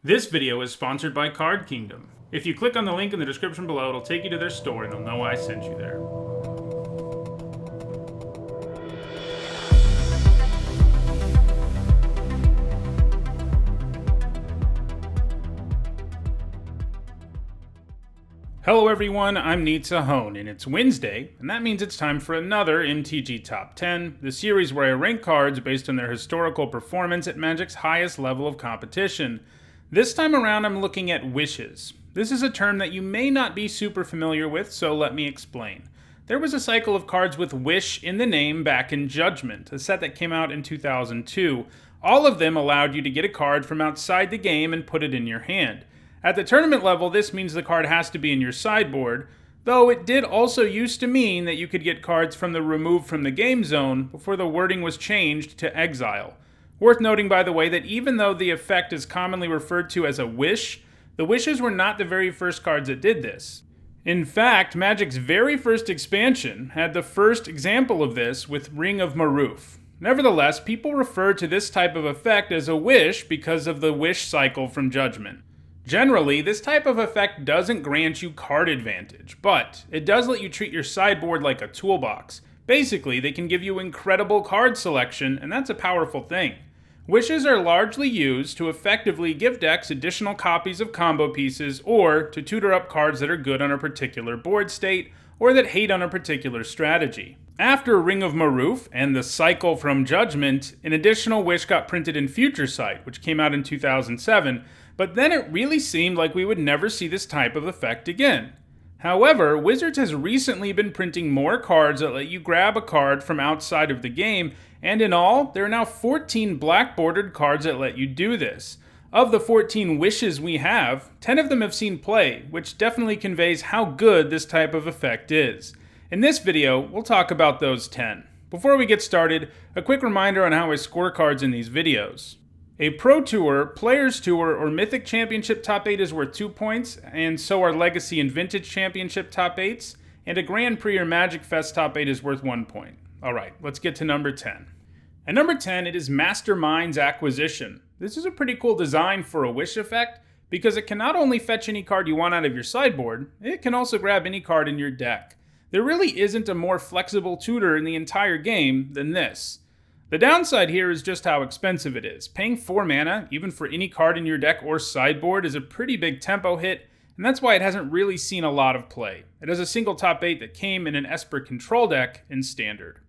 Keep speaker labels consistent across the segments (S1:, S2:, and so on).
S1: This video is sponsored by Card Kingdom. If you click on the link in the description below, it'll take you to their store and they'll know I sent you there. Hello everyone, I'm Nitsa Hone, and it's Wednesday, and that means it's time for another MTG Top 10, the series where I rank cards based on their historical performance at Magic's highest level of competition. This time around I'm looking at wishes. This is a term that you may not be super familiar with, so let me explain. There was a cycle of cards with wish in the name back in Judgment, a set that came out in 2002. All of them allowed you to get a card from outside the game and put it in your hand. At the tournament level, this means the card has to be in your sideboard, though it did also used to mean that you could get cards from the removed from the game zone before the wording was changed to exile. Worth noting, by the way, that even though the effect is commonly referred to as a wish, the wishes were not the very first cards that did this. In fact, Magic's very first expansion had the first example of this with Ring of Maruf. Nevertheless, people refer to this type of effect as a wish because of the wish cycle from Judgment. Generally, this type of effect doesn't grant you card advantage, but it does let you treat your sideboard like a toolbox. Basically, they can give you incredible card selection, and that's a powerful thing. Wishes are largely used to effectively give decks additional copies of combo pieces or to tutor up cards that are good on a particular board state or that hate on a particular strategy. After Ring of Maruf and the cycle from Judgment, an additional wish got printed in Future Sight, which came out in 2007, but then it really seemed like we would never see this type of effect again. However, Wizards has recently been printing more cards that let you grab a card from outside of the game, and in all, there are now 14 black-bordered cards that let you do this. Of the 14 wishes we have, 10 of them have seen play, which definitely conveys how good this type of effect is. In this video, we'll talk about those 10. Before we get started, a quick reminder on how I score cards in these videos. A Pro Tour, Players Tour, or Mythic Championship Top 8 is worth 2 points, and so are Legacy and Vintage Championship Top 8s, and a Grand Prix or Magic Fest Top 8 is worth 1 point. Alright, let's get to number 10. At number 10, it is Mastermind's Acquisition. This is a pretty cool design for a wish effect, because it can not only fetch any card you want out of your sideboard, it can also grab any card in your deck. There really isn't a more flexible tutor in the entire game than this. The downside here is just how expensive it is. Paying 4 mana, even for any card in your deck or sideboard, is a pretty big tempo hit, and that's why it hasn't really seen a lot of play. It has a single top 8 that came in an Esper control deck in Standard.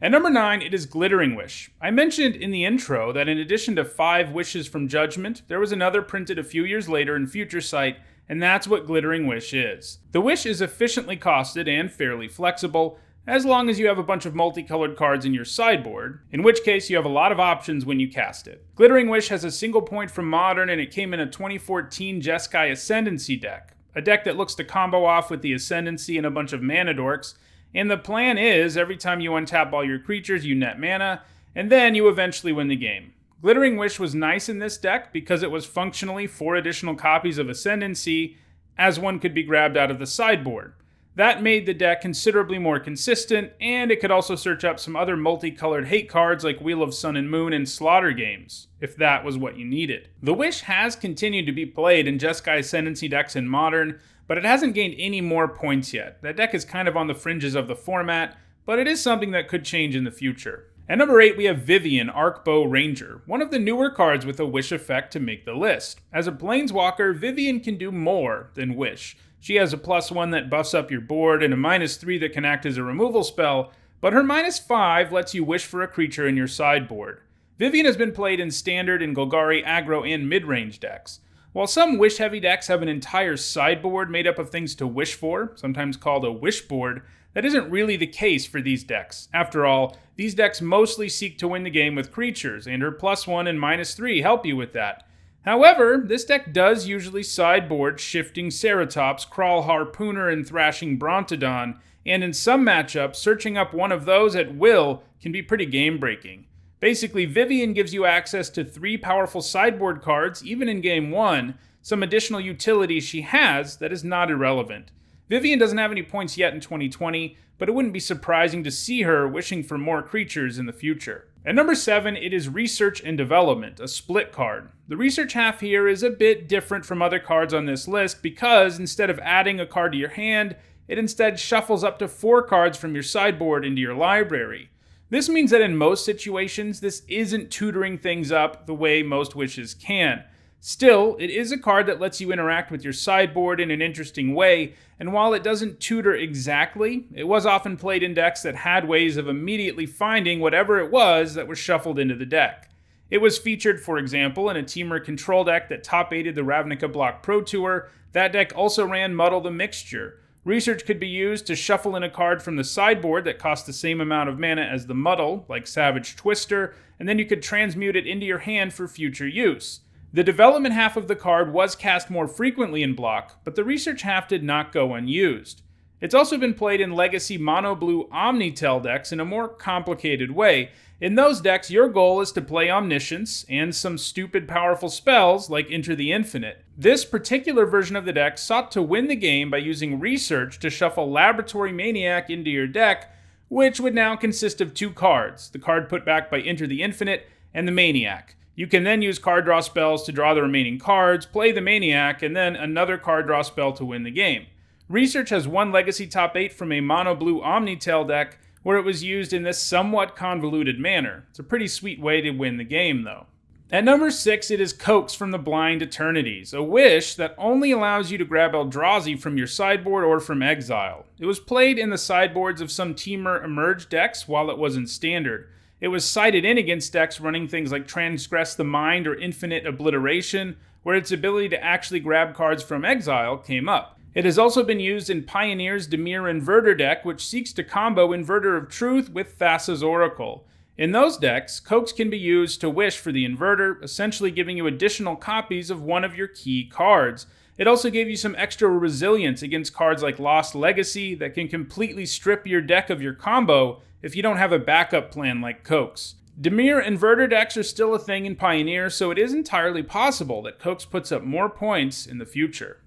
S1: At number 9, it is Glittering Wish. I mentioned in the intro that in addition to 5 wishes from Judgment, there was another printed a few years later in Future Sight, and that's what Glittering Wish is. The wish is efficiently costed and fairly flexible, as long as you have a bunch of multicolored cards in your sideboard, in which case you have a lot of options when you cast it. Glittering Wish has a single point from Modern, and it came in a 2014 Jeskai Ascendancy deck, a deck that looks to combo off with the Ascendancy and a bunch of mana dorks, and the plan is every time you untap all your creatures you net mana, and then you eventually win the game. Glittering Wish was nice in this deck because it was functionally 4 additional copies of Ascendancy, as one could be grabbed out of the sideboard. That made the deck considerably more consistent, and it could also search up some other multicolored hate cards like Wheel of Sun and Moon and Slaughter Games, if that was what you needed. The Wish has continued to be played in Jeskai Ascendancy decks in Modern, but it hasn't gained any more points yet. That deck is kind of on the fringes of the format, but it is something that could change in the future. At number 8, we have Vivian, Arcbow Ranger, one of the newer cards with a wish effect to make the list. As a Planeswalker, Vivian can do more than wish. She has a +1 that buffs up your board and a -3 that can act as a removal spell, but her -5 lets you wish for a creature in your sideboard. Vivian has been played in Standard and Golgari aggro and mid-range decks. While some wish-heavy decks have an entire sideboard made up of things to wish for, sometimes called a wish board, that isn't really the case for these decks. After all, these decks mostly seek to win the game with creatures, and her +1 and -3 help you with that. However, this deck does usually sideboard Shifting Ceratops, Crawl Harpooner, and Thrashing Brontodon, and in some matchups, searching up one of those at will can be pretty game-breaking. Basically, Vivian gives you access to 3 powerful sideboard cards, even in Game 1, some additional utility she has that is not irrelevant. Vivian doesn't have any points yet in 2020, but it wouldn't be surprising to see her wishing for more creatures in the future. At number 7, it is Research and Development, a split card. The research half here is a bit different from other cards on this list because instead of adding a card to your hand, it instead shuffles up to 4 cards from your sideboard into your library. This means that in most situations, this isn't tutoring things up the way most wishes can. Still, it is a card that lets you interact with your sideboard in an interesting way, and while it doesn't tutor exactly, it was often played in decks that had ways of immediately finding whatever it was that was shuffled into the deck. It was featured, for example, in a Temur control deck that top-8'd the Ravnica Block Pro Tour. That deck also ran Muddle the Mixture. Research could be used to shuffle in a card from the sideboard that cost the same amount of mana as the Muddle, like Savage Twister, and then you could transmute it into your hand for future use. The development half of the card was cast more frequently in block, but the research half did not go unused. It's also been played in legacy mono-blue Omnitel decks in a more complicated way. In those decks, your goal is to play Omniscience and some stupid powerful spells like Enter the Infinite. This particular version of the deck sought to win the game by using research to shuffle Laboratory Maniac into your deck, which would now consist of 2 cards, the card put back by Enter the Infinite and the Maniac. You can then use card draw spells to draw the remaining cards, play the Maniac, and then another card draw spell to win the game. Research has one legacy top 8 from a mono-blue Omnitel deck where it was used in this somewhat convoluted manner. It's a pretty sweet way to win the game, though. At number 6, it is Coax from the Blind Eternities, a wish that only allows you to grab Eldrazi from your sideboard or from exile. It was played in the sideboards of some Temur Emerge decks while it was in Standard. It was sided in against decks running things like Transgress the Mind or Infinite Obliteration, where its ability to actually grab cards from exile came up. It has also been used in Pioneer's Dimir Inverter deck, which seeks to combo Inverter of Truth with Thassa's Oracle. In those decks, Coax can be used to wish for the Inverter, essentially giving you additional copies of one of your key cards. It also gave you some extra resilience against cards like Lost Legacy that can completely strip your deck of your combo if you don't have a backup plan like Coax. Dimir Inverter decks are still a thing in Pioneer, so it is entirely possible that Coax puts up more points in the future.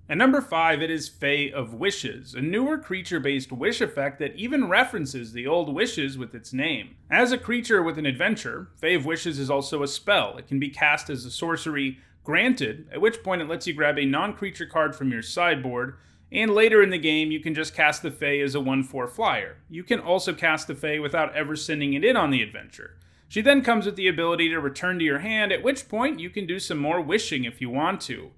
S1: At number 5, it is Fae of Wishes, a newer creature-based wish effect that even references the old wishes with its name. As a creature with an adventure, Fae of Wishes is also a spell. It can be cast as a sorcery granted, at which point it lets you grab a non-creature card from your sideboard, and later in the game you can just cast the Fae as a 1/4 flyer. You can also cast the Fae without ever sending it in on the adventure. She then comes with the ability to return to your hand, at which point you can do some more wishing if you want to.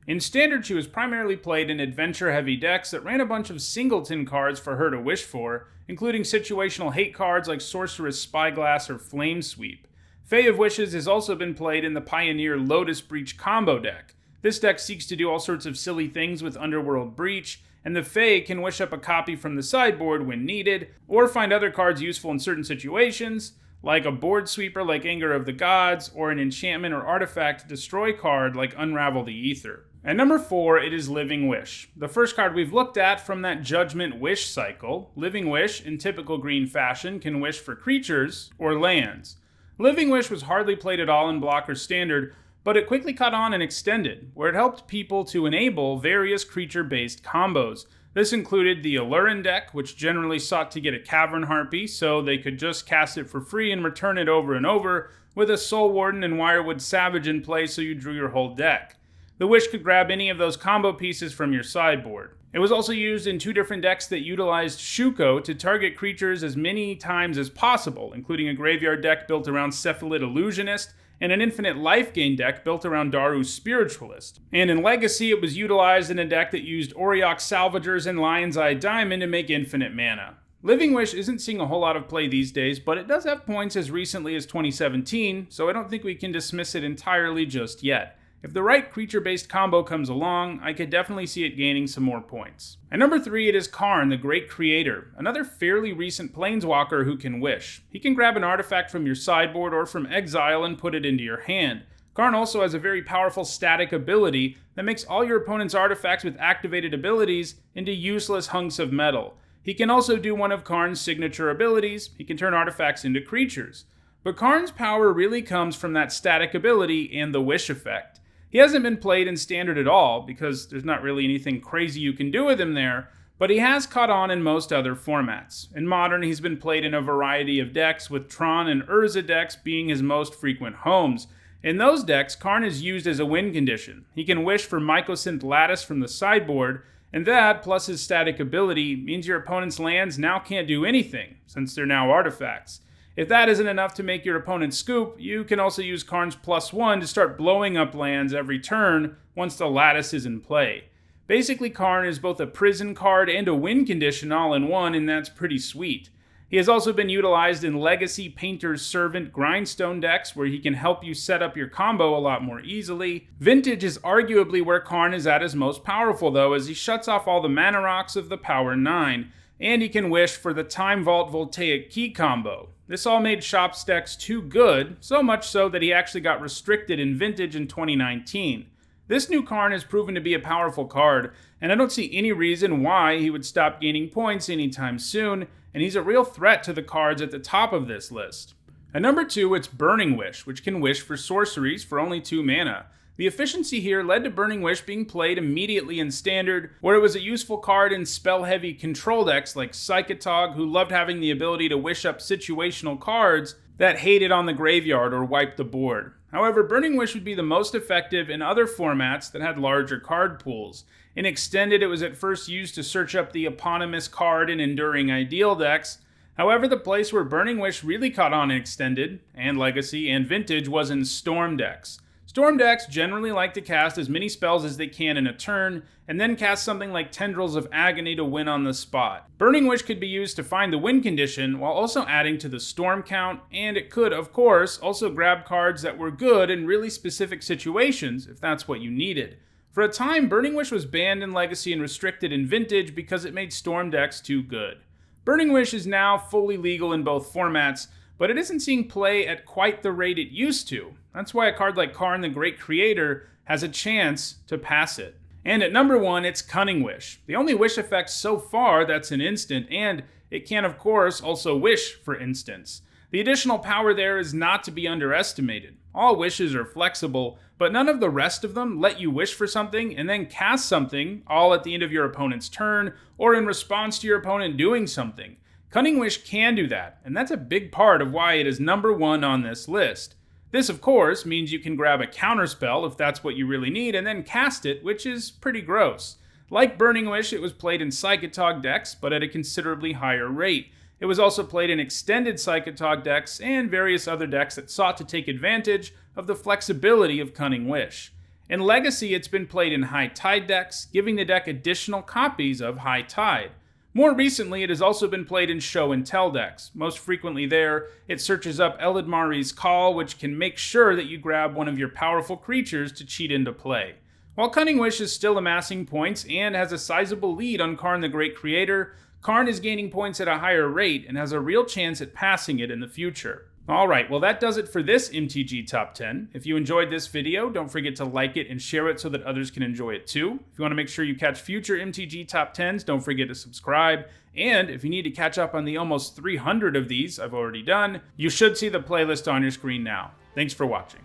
S1: In Standard, she was primarily played in adventure-heavy decks that ran a bunch of singleton cards for her to wish for, including situational hate cards like Sorceress Spyglass or Flame Sweep. Fae of Wishes has also been played in the Pioneer Lotus Breach combo deck. This deck seeks to do all sorts of silly things with Underworld Breach, and the Fae can wish up a copy from the sideboard when needed, or find other cards useful in certain situations, like a board sweeper like Anger of the Gods, or an enchantment or artifact destroy card like Unravel the Ether. At number 4, it is Living Wish, the first card we've looked at from that Judgment Wish cycle. Living Wish, in typical green fashion, can wish for creatures or lands. Living Wish was hardly played at all in block or Standard, but it quickly caught on and extended, where it helped people to enable various creature-based combos. This included the Alurin deck, which generally sought to get a Cavern Harpy, so they could just cast it for free and return it over and over, with a Soul Warden and Wirewood Savage in play so you drew your whole deck. The Wish could grab any of those combo pieces from your sideboard. It was also used in 2 different decks that utilized Shuko to target creatures as many times as possible, including a graveyard deck built around Cephalid Illusionist, and an infinite life gain deck built around Daru's Spiritualist. And in Legacy, it was utilized in a deck that used Auriok Salvagers and Lion's Eye Diamond to make infinite mana. Living Wish isn't seeing a whole lot of play these days, but it does have points as recently as 2017, so I don't think we can dismiss it entirely just yet. If the right creature-based combo comes along, I could definitely see it gaining some more points. At number 3, it is Karn, the Great Creator, another fairly recent planeswalker who can wish. He can grab an artifact from your sideboard or from exile and put it into your hand. Karn also has a very powerful static ability that makes all your opponent's artifacts with activated abilities into useless hunks of metal. He can also do one of Karn's signature abilities. He can turn artifacts into creatures. But Karn's power really comes from that static ability and the wish effect. He hasn't been played in Standard at all, because there's not really anything crazy you can do with him there, but he has caught on in most other formats. In Modern, he's been played in a variety of decks, with Tron and Urza decks being his most frequent homes. In those decks, Karn is used as a win condition. He can wish for Mycosynth Lattice from the sideboard, and that, plus his static ability, means your opponent's lands now can't do anything, since they're now artifacts. If that isn't enough to make your opponent scoop, you can also use Karn's +1 to start blowing up lands every turn once the Lattice is in play. Basically, Karn is both a prison card and a win condition all in one, and that's pretty sweet. He has also been utilized in Legacy, Painter's Servant, Grindstone decks, where he can help you set up your combo a lot more easily. Vintage is arguably where Karn is at his most powerful though, as he shuts off all the mana rocks of the Power 9, and he can wish for the Time Vault Voltaic Key combo. This all made Shop's decks too good, so much so that he actually got restricted in Vintage in 2019. This new Karn has proven to be a powerful card, and I don't see any reason why he would stop gaining points anytime soon, and he's a real threat to the cards at the top of this list. At number 2, it's Burning Wish, which can wish for sorceries for only 2 mana. The efficiency here led to Burning Wish being played immediately in Standard, where it was a useful card in spell-heavy control decks like Psychotog, who loved having the ability to wish up situational cards that hated on the graveyard or wiped the board. However, Burning Wish would be the most effective in other formats that had larger card pools. In Extended, it was at first used to search up the eponymous card in Enduring Ideal decks. However, the place where Burning Wish really caught on in Extended, and Legacy, and Vintage was in Storm decks. Storm decks generally like to cast as many spells as they can in a turn, and then cast something like Tendrils of Agony to win on the spot. Burning Wish could be used to find the win condition, while also adding to the storm count, and it could, of course, also grab cards that were good in really specific situations, if that's what you needed. For a time, Burning Wish was banned in Legacy and restricted in Vintage because it made storm decks too good. Burning Wish is now fully legal in both formats, but it isn't seeing play at quite the rate it used to. That's why a card like Karn the Great Creator has a chance to pass it. And at number 1, it's Cunning Wish. The only wish effect so far that's an instant, and it can of course also wish for instants. The additional power there is not to be underestimated. All wishes are flexible, but none of the rest of them let you wish for something and then cast something, all at the end of your opponent's turn, or in response to your opponent doing something. Cunning Wish can do that, and that's a big part of why it is number 1 on this list. This, of course, means you can grab a counterspell if that's what you really need, and then cast it, which is pretty gross. Like Burning Wish, it was played in Psychotog decks, but at a considerably higher rate. It was also played in extended Psychotog decks and various other decks that sought to take advantage of the flexibility of Cunning Wish. In Legacy, it's been played in High Tide decks, giving the deck additional copies of High Tide. More recently, it has also been played in Show and Tell decks. Most frequently there, it searches up Eladmari's Call, which can make sure that you grab one of your powerful creatures to cheat into play. While Cunning Wish is still amassing points and has a sizable lead on Karn the Great Creator, Karn is gaining points at a higher rate and has a real chance at passing it in the future. Alright, well that does it for this MTG Top 10. If you enjoyed this video, don't forget to like it and share it so that others can enjoy it too. If you want to make sure you catch future MTG Top 10s, don't forget to subscribe. And if you need to catch up on the almost 300 of these I've already done, you should see the playlist on your screen now. Thanks for watching.